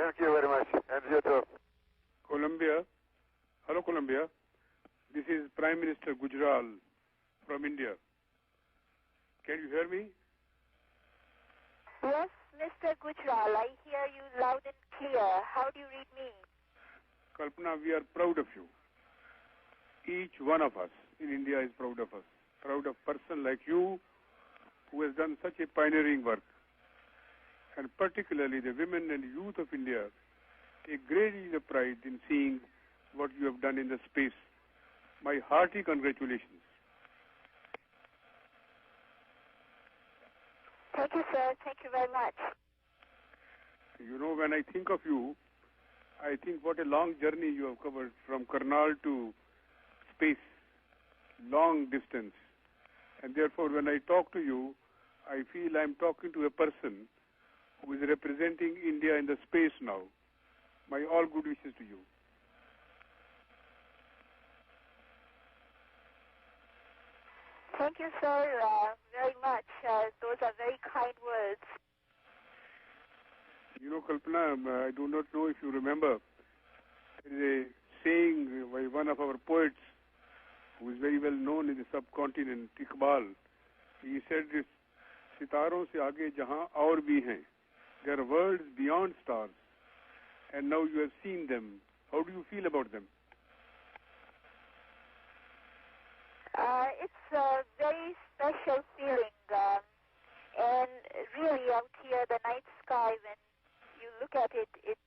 Thank you very much. And you too. Colombia. Hello, Colombia. This is Prime Minister Gujral from India. Can you hear me? Yes, Mr. Gujral, I hear you loud and clear. How do you read me? Kalpana, we are proud of you. Each one of us in India is proud of us. Proud of a person like you who has done such a pioneering work. And particularly the women and youth of India take great deal of pride in seeing what you have done in the space. My hearty congratulations. Thank you, sir. Thank you very much. You know, when I think of you, I think what a long journey you have covered from Karnal to space, long distance. And therefore, when I talk to you, I feel I'm talking to a person who is representing India in the space now. My all good wishes to you. Thank you, sir, very much. Those are very kind words. You know, Kalpana, I do not know if you remember, there is a saying by one of our poets who is very well known in the subcontinent, Iqbal. He said, "Sitaron se aage jahan aur bhi hain. There are worlds beyond stars. And now you have seen them. How do you feel about them?" It's a very special feeling. And really out here, the night sky, when you look at it,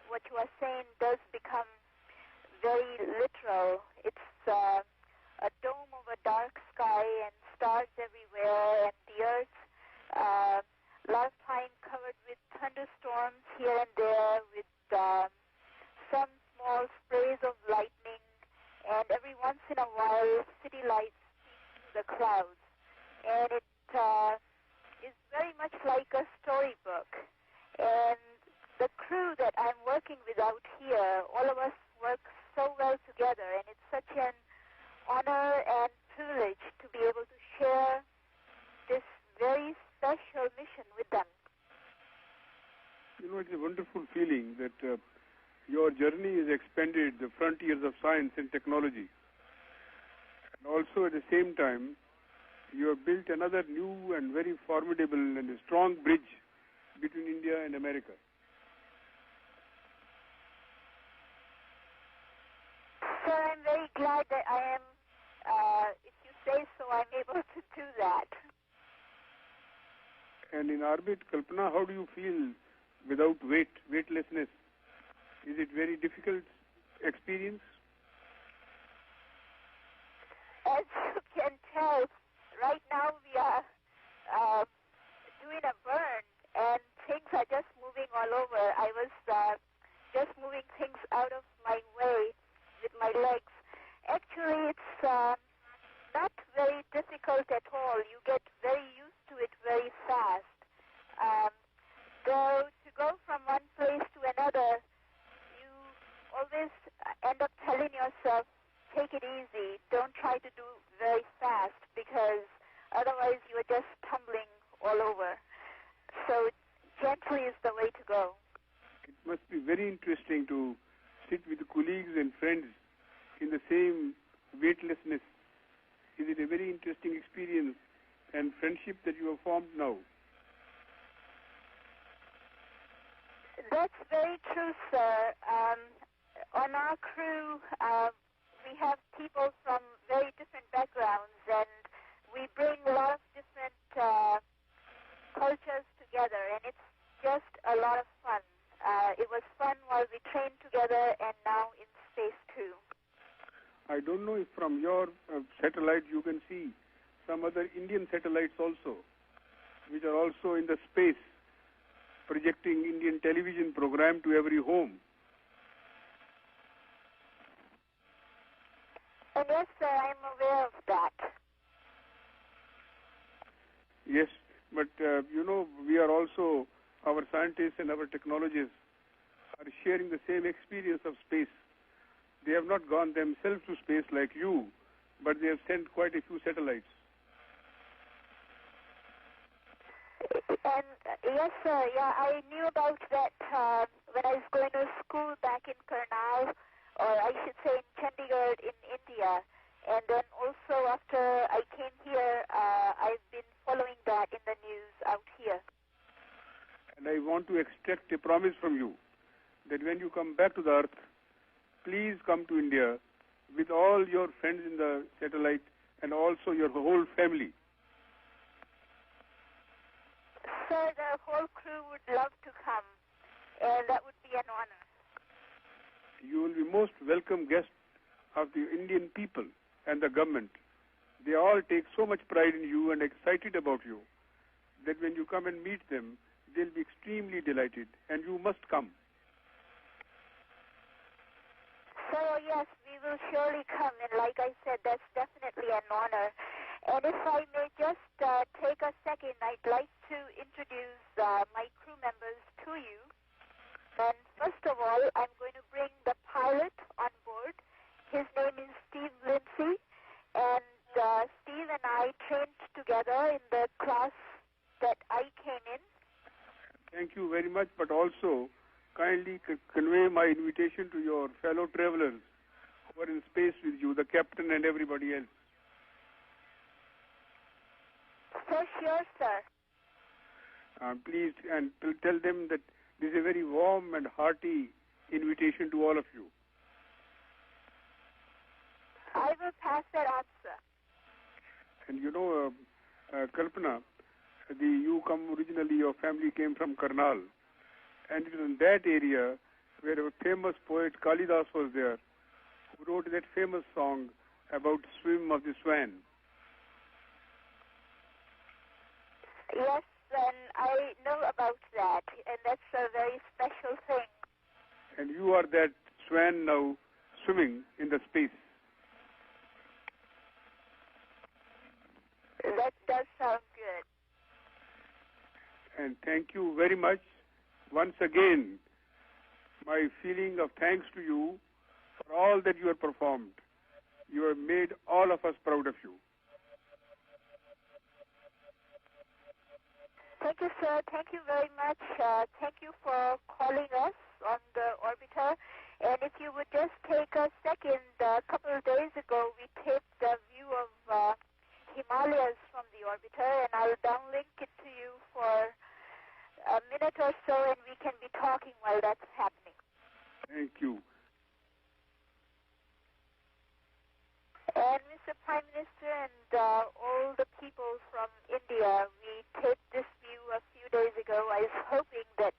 what you are saying does become very literal. It's a dome of a dark sky and stars everywhere, and the earth, a lot of time covered with thunderstorms here and there, with some small sprays of lightning, and every once in a while, city lights through the clouds. And it is very much like a storybook. And the crew that I'm working with out here, all of us work so well together, and it's such an honor and privilege to be able to share this very special mission with them. You know, it's a wonderful feeling that your journey has expanded the frontiers of science and technology. And also at the same time, you have built another new and very formidable and a strong bridge between India and America. Sir, I'm very glad that I am, if you say so, I'm able to do that. And in orbit, Kalpana, how do you feel without weightlessness? Is it very difficult experience? As you can tell, right now we are doing a burn, and things are just moving all over. I was just moving things out of my way with my legs. Actually, it's not very difficult at all. You get very used to it very fast. Though to go from one place to another, you always end up telling yourself, take it easy. Don't try to do very fast, because otherwise you are just tumbling all over. So gently is the way to go. It must be very interesting to sit with colleagues and friends in the same weightlessness. Is it a very interesting experience and friendship that you have formed now? That's very true, sir. On our crew, we have people from very different backgrounds, and we bring a lot of different cultures together, and it's just a lot of fun. It was fun while we trained together, and now in space too. I don't know if from your satellite you can see some other Indian satellites also, which are also in the space, projecting Indian television program to every home. And yes, sir, I'm aware of that. Yes, but you know, we are also, our scientists and our technologists are sharing the same experience of space. They have not gone themselves to space like you, but they have sent quite a few satellites. And yes, sir, yeah, I knew about that when I was school back in Karnal, or I should say in Chandigarh in India. And then also after I came here, I've been following that in the news out here. And I want to extract a promise from you that when you come back to the earth, please come to India with all your friends in the satellite and also your whole family. Sir, the whole crew would love to come, and that would be an honor. You will be most welcome guest of the Indian people and the government. They all take so much pride in you and excited about you that when you come and meet them, they'll be extremely delighted, and you must come. So yes, we will surely come, and like I said, that's definitely an honor. And if I may just take a second, I'd like to introduce my crew members to you. And first of all, I'm going to bring the pilot on board. His name is Steve Lindsay, and Steve and I trained together in the class that I came in. Thank you very much, but also kindly convey my invitation to your fellow travelers who are in space with you, the captain and everybody else. For sure, sir. Please, and tell them that this is a very warm and hearty invitation to all of you. I will pass that on, sir. And you know, Kalpana, you come originally, your family came from Karnal. And it was in that area where a famous poet Kalidas was there, who wrote that famous song about Swim of the Swan. Yes, and I know about that, and that's a very special thing. And you are that swan now swimming in the space. That does sound good. And thank you very much. Once again, my feeling of thanks to you for all that you have performed. You have made all of us proud of you. Thank you, sir. Thank you very much. Thank you for calling us on the orbiter. And if you would just take a second, a couple of days ago, we taped the view of Himalayas from the orbiter, and I'll downlink it to you for a minute or so, and we can be talking while that's happening. Thank you. And Mr. Prime Minister and all the people from India, we taped this view a few days ago. I was hoping that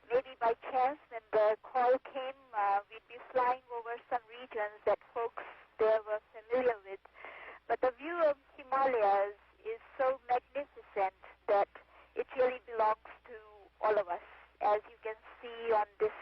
maybe by chance when the call came, we'd be flying over some regions that folks there were familiar with. But the view of Himalayas is so magnificent that it really belongs to all of us, as you can see on this